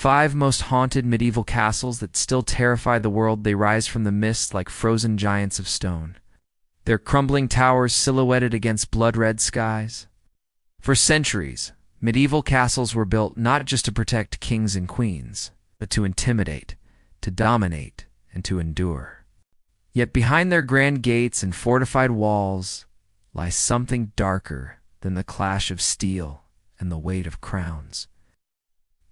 5 most haunted medieval castles that still terrify the world. They rise from the mist like frozen giants of stone, their crumbling towers silhouetted against blood-red skies. For centuries, medieval castles were built not just to protect kings and queens, but to intimidate, to dominate, and to endure. Yet behind their grand gates and fortified walls lies something darker than the clash of steel and the weight of crowns.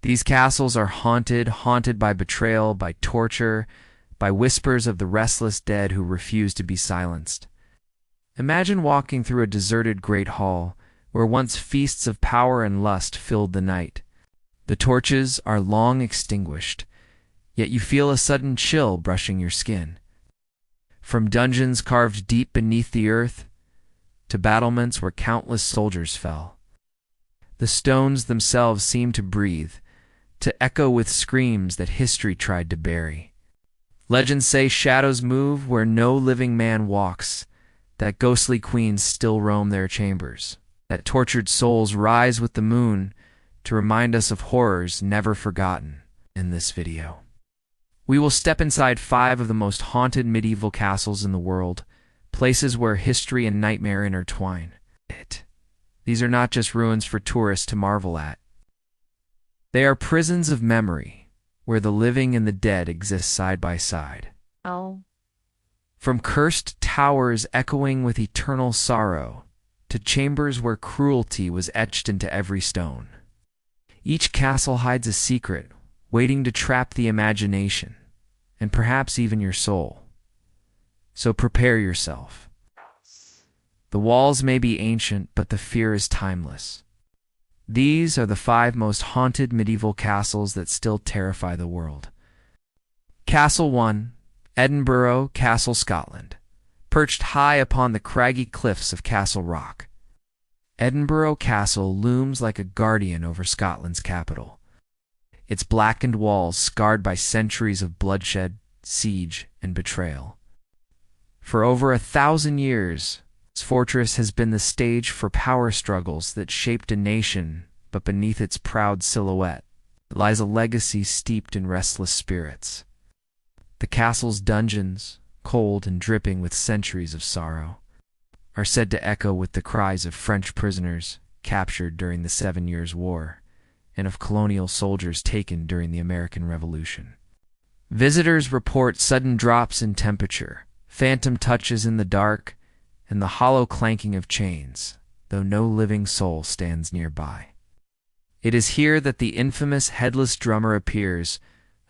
These castles are haunted by betrayal, by torture, by whispers of the restless dead who refuse to be silenced. Imagine walking through a deserted great hall where once feasts of power and lust filled the night. The torches are long extinguished, yet you feel a sudden chill brushing your skin. From dungeons carved deep beneath the earth to battlements where countless soldiers fell, the stones themselves seem to breathe, to echo with screams that history tried to bury. Legends say shadows move where no living man walks, that ghostly queens still roam their chambers, that tortured souls rise with the moon to remind us of horrors never forgotten. In this video, we will step inside 5 of the most haunted medieval castles in the world, places where history and nightmare intertwine. These are not just ruins for tourists to marvel at. They are prisons of memory, where the living and the dead exist side by side. From cursed towers echoing with eternal sorrow, to chambers where cruelty was etched into every stone. Each castle hides a secret, waiting to trap the imagination, and perhaps even your soul. So prepare yourself. The walls may be ancient, but the fear is timeless. These are the 5 most haunted medieval castles that still terrify the world. Castle 1, Edinburgh Castle, Scotland. Perched high upon the craggy cliffs of Castle Rock, Edinburgh Castle looms like a guardian over Scotland's capital, its blackened walls scarred by centuries of bloodshed, siege, and betrayal. For over 1,000 years, this fortress has been the stage for power struggles that shaped a nation, but beneath its proud silhouette lies a legacy steeped in restless spirits. The castle's dungeons, cold and dripping with centuries of sorrow, are said to echo with the cries of French prisoners captured during the 7 Years' War and of colonial soldiers taken during the American Revolution. Visitors report sudden drops in temperature, phantom touches in the dark, and the hollow clanking of chains, though no living soul stands nearby. It is here that the infamous headless drummer appears,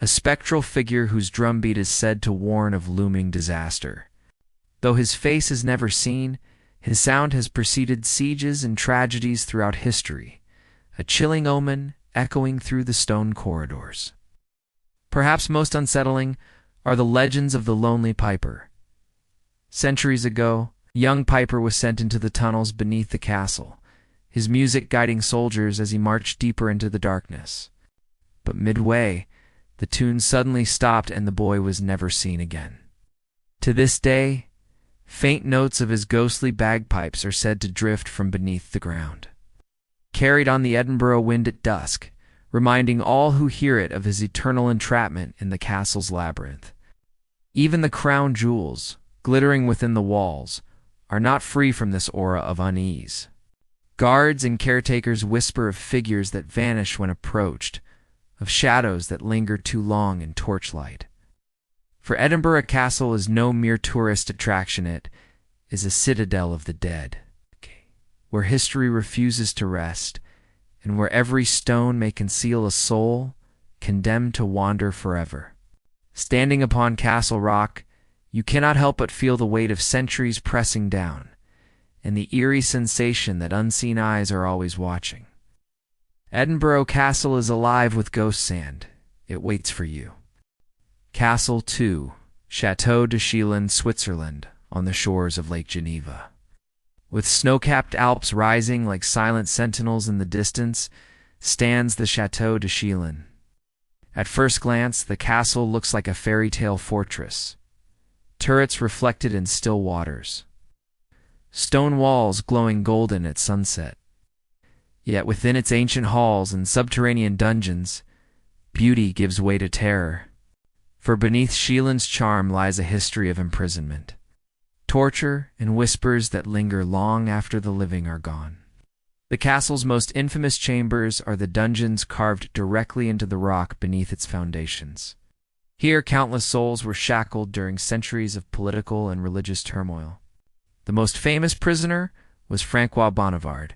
a spectral figure whose drumbeat is said to warn of looming disaster. Though his face is never seen, his sound has preceded sieges and tragedies throughout history, a chilling omen echoing through the stone corridors. Perhaps most unsettling are the legends of the Lonely Piper. Centuries ago, a young piper was sent into the tunnels beneath the castle, his music guiding soldiers as he marched deeper into the darkness. But midway, the tune suddenly stopped and the boy was never seen again. To this day, faint notes of his ghostly bagpipes are said to drift from beneath the ground, carried on the Edinburgh wind at dusk, reminding all who hear it of his eternal entrapment in the castle's labyrinth. Even the crown jewels, glittering within the walls, are not free from this aura of unease. Guards and caretakers whisper of figures that vanish when approached, of shadows that linger too long in torchlight. For Edinburgh Castle is no mere tourist attraction, it is a citadel of the dead, where history refuses to rest, and where every stone may conceal a soul condemned to wander forever. Standing upon Castle Rock, you cannot help but feel the weight of centuries pressing down, and the eerie sensation that unseen eyes are always watching. Edinburgh Castle is alive with ghost sand. It waits for you. Castle 2, Chateau de Schielan, Switzerland, on the shores of Lake Geneva. With snow-capped Alps rising like silent sentinels in the distance, stands the Chateau de Schielan. At first glance, the castle looks like a fairy tale fortress. Turrets reflected in still waters. Stone walls glowing golden at sunset. Yet within its ancient halls and subterranean dungeons, beauty gives way to terror. For beneath Shielan's charm lies a history of imprisonment, torture, and whispers that linger long after the living are gone. The castle's most infamous chambers are the dungeons carved directly into the rock beneath its foundations. Here, countless souls were shackled during centuries of political and religious turmoil. The most famous prisoner was Francois Bonnivard,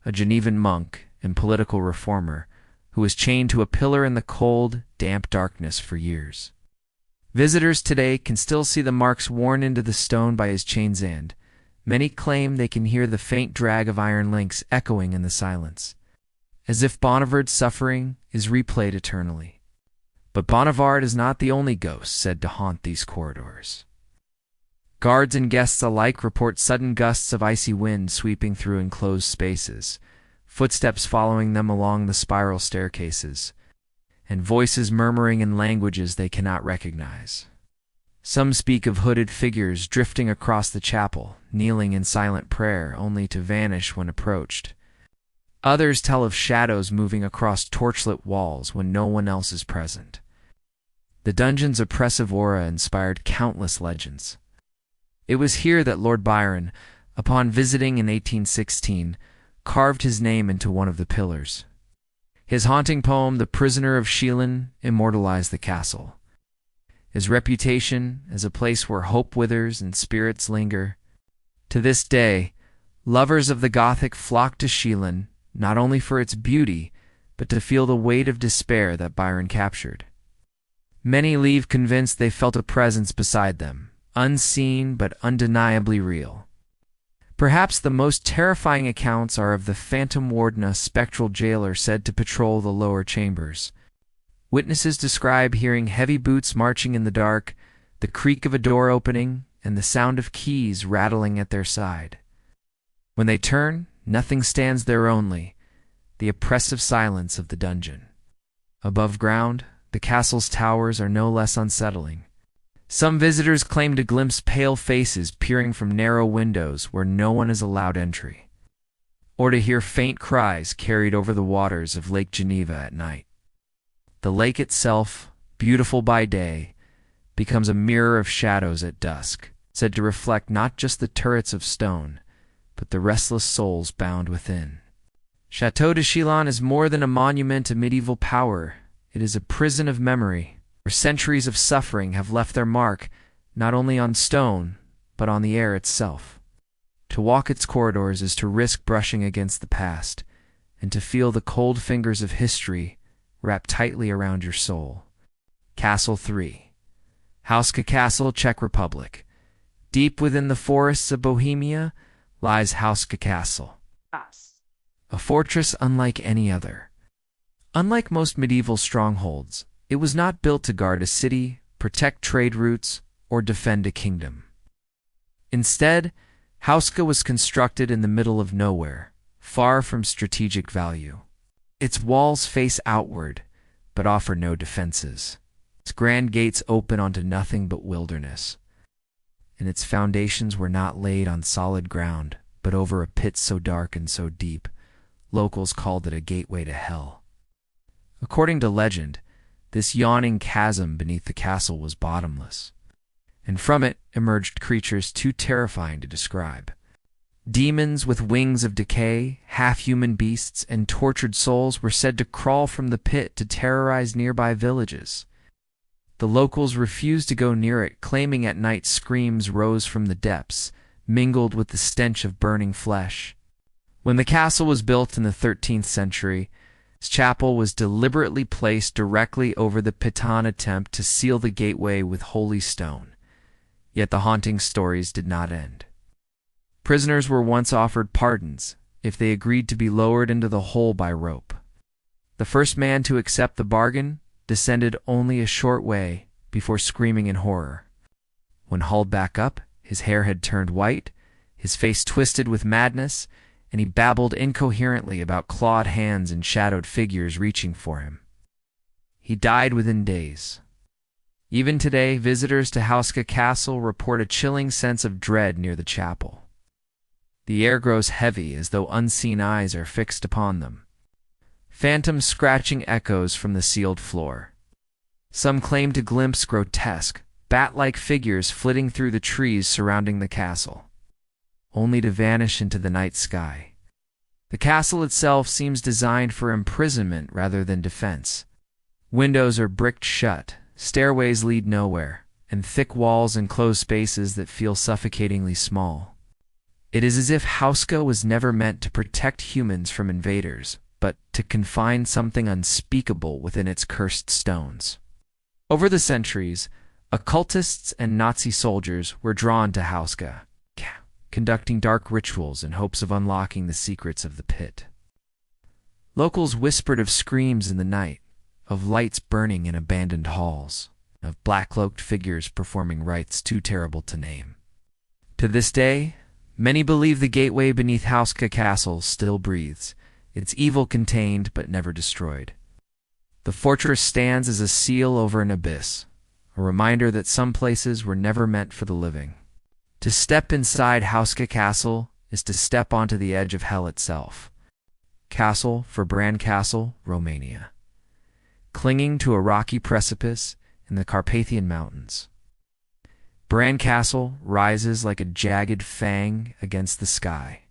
a Genevan monk and political reformer who was chained to a pillar in the cold, damp darkness for years. Visitors today can still see the marks worn into the stone by his chain's end. Many claim they can hear the faint drag of iron links echoing in the silence, as if Bonnivard's suffering is replayed eternally. But Bonnivard is not the only ghost said to haunt these corridors. Guards and guests alike report sudden gusts of icy wind sweeping through enclosed spaces, footsteps following them along the spiral staircases, and voices murmuring in languages they cannot recognize. Some speak of hooded figures drifting across the chapel, kneeling in silent prayer only to vanish when approached. Others tell of shadows moving across torchlit walls when no one else is present. The dungeon's oppressive aura inspired countless legends. It was here that Lord Byron, upon visiting in 1816, carved his name into one of the pillars. His haunting poem, The Prisoner of Shielan, immortalized the castle. His reputation as a place where hope withers and spirits linger. To this day, lovers of the Gothic flock to Shielan, not only for its beauty, but to feel the weight of despair that Byron captured. Many leave convinced they felt a presence beside them, unseen but undeniably real. Perhaps the most terrifying accounts are of the phantom warden, a spectral jailer said to patrol the lower chambers. Witnesses describe hearing heavy boots marching in the dark, the creak of a door opening, and the sound of keys rattling at their side. When they turn, nothing stands there, only the oppressive silence of the dungeon. Above ground, the castle's towers are no less unsettling. Some visitors claim to glimpse pale faces peering from narrow windows where no one is allowed entry, or to hear faint cries carried over the waters of Lake Geneva at night. The lake itself, beautiful by day, becomes a mirror of shadows at dusk, said to reflect not just the turrets of stone, but the restless souls bound within. Chateau de Shielan is more than a monument to medieval power. It is a prison of memory, where centuries of suffering have left their mark not only on stone, but on the air itself. To walk its corridors is to risk brushing against the past, and to feel the cold fingers of history wrapped tightly around your soul. Castle 3. Hauska Castle, Czech Republic. Deep within the forests of Bohemia lies Hauska Castle, a fortress unlike any other. Unlike most medieval strongholds, it was not built to guard a city, protect trade routes, or defend a kingdom. Instead, Hauska was constructed in the middle of nowhere, far from strategic value. Its walls face outward, but offer no defenses. Its grand gates open onto nothing but wilderness, and its foundations were not laid on solid ground, but over a pit so dark and so deep, locals called it a gateway to hell. According to legend, this yawning chasm beneath the castle was bottomless, and from it emerged creatures too terrifying to describe. Demons with wings of decay, half-human beasts, and tortured souls were said to crawl from the pit to terrorize nearby villages. The locals refused to go near it, claiming at night screams rose from the depths, mingled with the stench of burning flesh. When the castle was built in the 13th century, its chapel was deliberately placed directly over the Piton attempt to seal the gateway with holy stone. Yet the haunting stories did not end. Prisoners were once offered pardons if they agreed to be lowered into the hole by rope. The first man to accept the bargain descended only a short way before screaming in horror. When hauled back up, his hair had turned white, his face twisted with madness, and he babbled incoherently about clawed hands and shadowed figures reaching for him. He died within days. Even today, visitors to Hauska Castle report a chilling sense of dread near the chapel. The air grows heavy as though unseen eyes are fixed upon them. Phantom scratching echoes from the sealed floor, Some claim to glimpse grotesque, bat-like figures flitting through the trees surrounding the castle, only to vanish into the night sky. The castle itself seems designed for imprisonment rather than defense. Windows are bricked shut, stairways lead nowhere, and thick walls enclose spaces that feel suffocatingly small. It is as if Hauska was never meant to protect humans from invaders, but to confine something unspeakable within its cursed stones. Over the centuries, occultists and Nazi soldiers were drawn to Hauska, conducting dark rituals in hopes of unlocking the secrets of the pit. Locals whispered of screams in the night, of lights burning in abandoned halls, of black-cloaked figures performing rites too terrible to name. To this day, many believe the gateway beneath Hauska Castle still breathes, its evil contained but never destroyed. The fortress stands as a seal over an abyss, a reminder that some places were never meant for the living. To step inside Hauska Castle is to step onto the edge of hell itself. Castle for Bran Castle, Romania. Clinging to a rocky precipice in the Carpathian Mountains. Bran Castle rises like a jagged fang against the sky.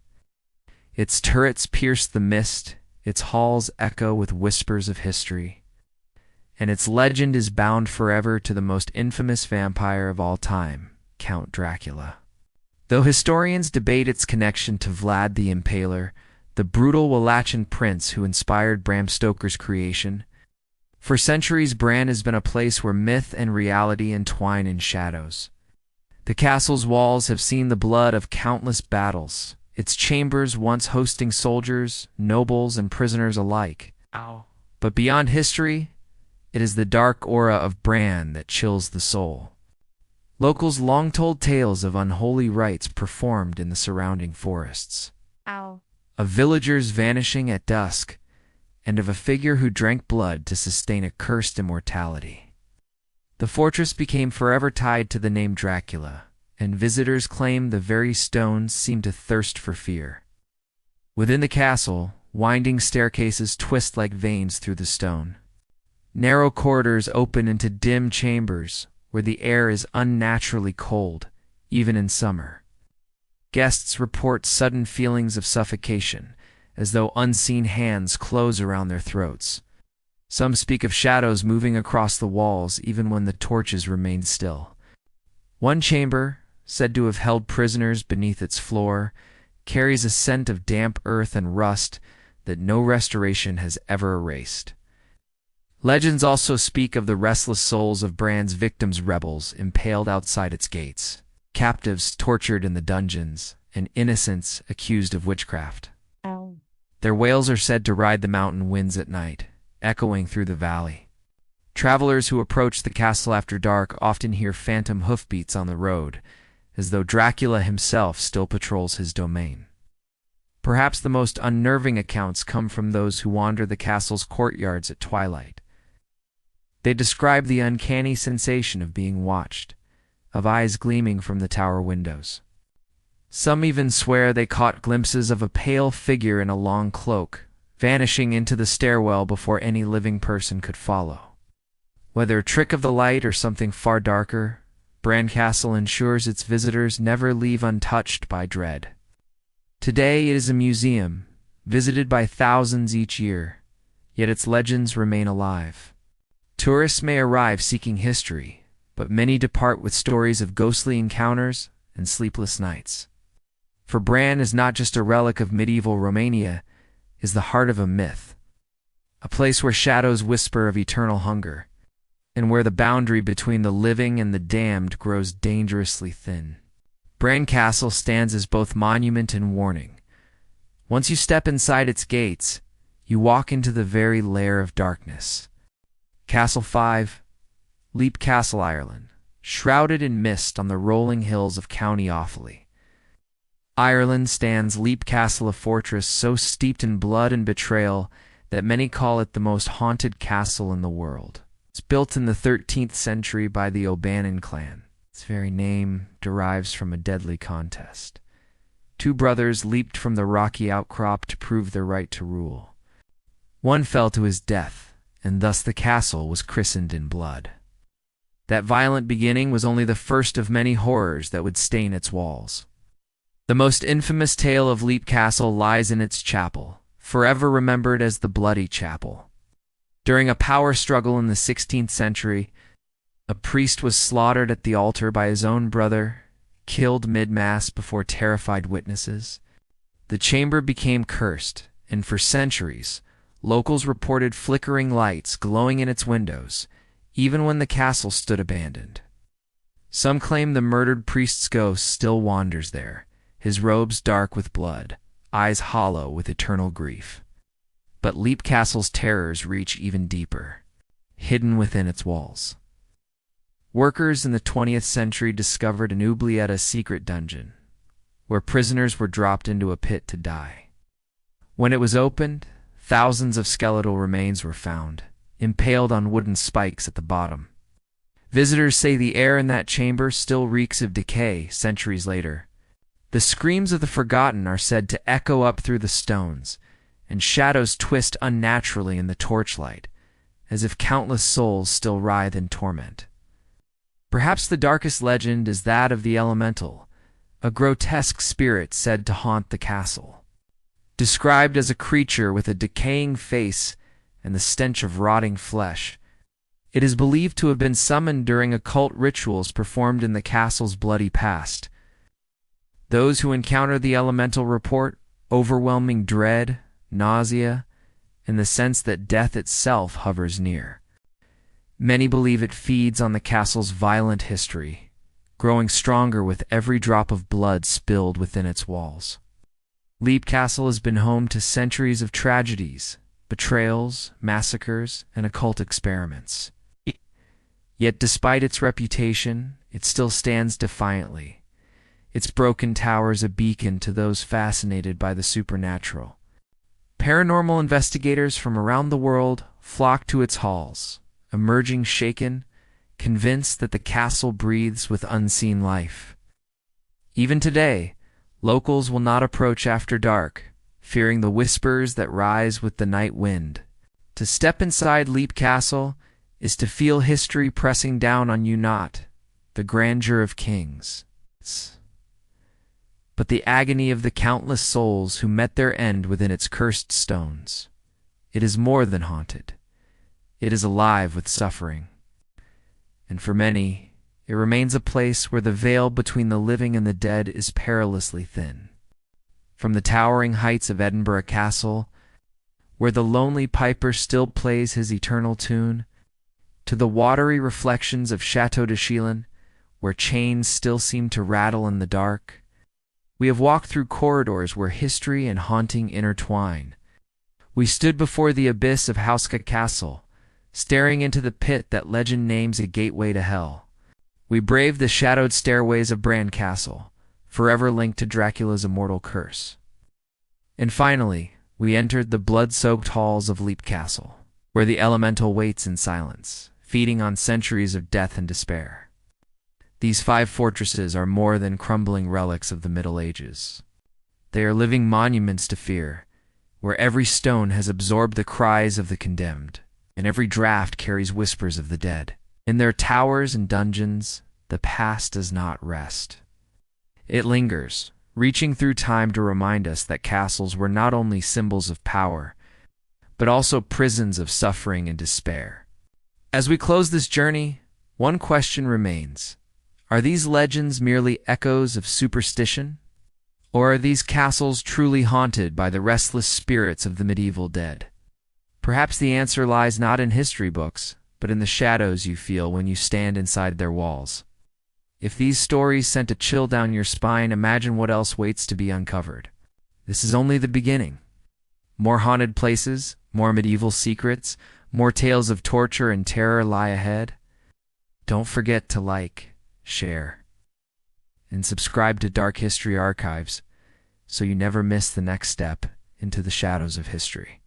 Its turrets pierce the mist, its halls echo with whispers of history, and its legend is bound forever to the most infamous vampire of all time, Count Dracula. Though historians debate its connection to Vlad the Impaler, the brutal Wallachian prince who inspired Bram Stoker's creation, for centuries Bran has been a place where myth and reality entwine in shadows. The castle's walls have seen the blood of countless battles, its chambers once hosting soldiers, nobles, and prisoners alike. But beyond history, it is the dark aura of Bran that chills the soul. Locals long told tales of unholy rites performed in the surrounding forests. Of villagers vanishing at dusk, and of a figure who drank blood to sustain a cursed immortality. The fortress became forever tied to the name Dracula, and visitors claim the very stones seem to thirst for fear. Within the castle, winding staircases twist like veins through the stone. Narrow corridors open into dim chambers, where the air is unnaturally cold, even in summer. Guests report sudden feelings of suffocation, as though unseen hands close around their throats. Some speak of shadows moving across the walls even when the torches remain still. One chamber, said to have held prisoners beneath its floor, carries a scent of damp earth and rust that no restoration has ever erased. Legends also speak of the restless souls of Bran's victims, rebels impaled outside its gates, captives tortured in the dungeons, and innocents accused of witchcraft. Their wails are said to ride the mountain winds at night, echoing through the valley. Travelers who approach the castle after dark often hear phantom hoofbeats on the road, as though Dracula himself still patrols his domain. Perhaps the most unnerving accounts come from those who wander the castle's courtyards at twilight. They describe the uncanny sensation of being watched, of eyes gleaming from the tower windows. Some even swear they caught glimpses of a pale figure in a long cloak, vanishing into the stairwell before any living person could follow. Whether a trick of the light or something far darker, Bran Castle ensures its visitors never leave untouched by dread. Today it is a museum, visited by thousands each year, yet its legends remain alive. Tourists may arrive seeking history, but many depart with stories of ghostly encounters and sleepless nights. For Bran is not just a relic of medieval Romania, is the heart of a myth, a place where shadows whisper of eternal hunger, and where the boundary between the living and the damned grows dangerously thin. Bran Castle stands as both monument and warning. Once you step inside its gates, you walk into the very lair of darkness. Castle 5, Leap Castle, Ireland, shrouded in mist on the rolling hills of County Offaly. Ireland stands Leap Castle, a fortress so steeped in blood and betrayal that many call it the most haunted castle in the world. It's built in the 13th century by the O'Bannon clan. Its very name derives from a deadly contest. Two brothers leaped from the rocky outcrop to prove their right to rule. One fell to his death, and thus the castle was christened in blood. That violent beginning was only the first of many horrors that would stain its walls. The most infamous tale of Leap Castle lies in its chapel, forever remembered as the Bloody Chapel. During a power struggle in the 16th century, a priest was slaughtered at the altar by his own brother, killed mid-mass before terrified witnesses. The chamber became cursed, and for centuries, locals reported flickering lights glowing in its windows, even when the castle stood abandoned. Some claim the murdered priest's ghost still wanders there, his robes dark with blood, eyes hollow with eternal grief. But Leap Castle's terrors reach even deeper, hidden within its walls. Workers in the 20th century discovered an oubliette secret dungeon, where prisoners were dropped into a pit to die. When it was opened, thousands of skeletal remains were found, impaled on wooden spikes at the bottom. Visitors say the air in that chamber still reeks of decay centuries later. The screams of the forgotten are said to echo up through the stones, and shadows twist unnaturally in the torchlight, as if countless souls still writhe in torment. Perhaps the darkest legend is that of the elemental, a grotesque spirit said to haunt the castle. Described as a creature with a decaying face and the stench of rotting flesh, it is believed to have been summoned during occult rituals performed in the castle's bloody past. Those who encounter the elemental report overwhelming dread, nausea, and the sense that death itself hovers near. Many believe it feeds on the castle's violent history, growing stronger with every drop of blood spilled within its walls. Leap Castle has been home to centuries of tragedies, betrayals, massacres, and occult experiments. Yet despite its reputation, it still stands defiantly, its broken towers a beacon to those fascinated by the supernatural. Paranormal investigators from around the world flock to its halls, emerging shaken, convinced that the castle breathes with unseen life. Even today, locals will not approach after dark, fearing the whispers that rise with the night wind. To step inside Leap Castle is to feel history pressing down on you, not the grandeur of kings, but the agony of the countless souls who met their end within its cursed stones. It is more than haunted. It is alive with suffering. And for many, it remains a place where the veil between the living and the dead is perilously thin. From the towering heights of Edinburgh Castle, where the lonely piper still plays his eternal tune, to the watery reflections of Chateau de Chillon, where chains still seem to rattle in the dark, we have walked through corridors where history and haunting intertwine. We stood before the abyss of Hauska Castle, staring into the pit that legend names a gateway to hell. We braved the shadowed stairways of Bran Castle, forever linked to Dracula's immortal curse. And finally, we entered the blood-soaked halls of Leap Castle, where the elemental waits in silence, feeding on centuries of death and despair. These 5 fortresses are more than crumbling relics of the Middle Ages. They are living monuments to fear, where every stone has absorbed the cries of the condemned, and every draught carries whispers of the dead. In their towers and dungeons, the past does not rest. It lingers, reaching through time to remind us that castles were not only symbols of power, but also prisons of suffering and despair. As we close this journey, one question remains. Are these legends merely echoes of superstition? Or are these castles truly haunted by the restless spirits of the medieval dead? Perhaps the answer lies not in history books, but in the shadows you feel when you stand inside their walls. If these stories sent a chill down your spine, imagine what else waits to be uncovered. This is only the beginning. More haunted places, more medieval secrets, more tales of torture and terror lie ahead. Don't forget to like, share, and subscribe to Dark History Archives so you never miss the next step into the shadows of history.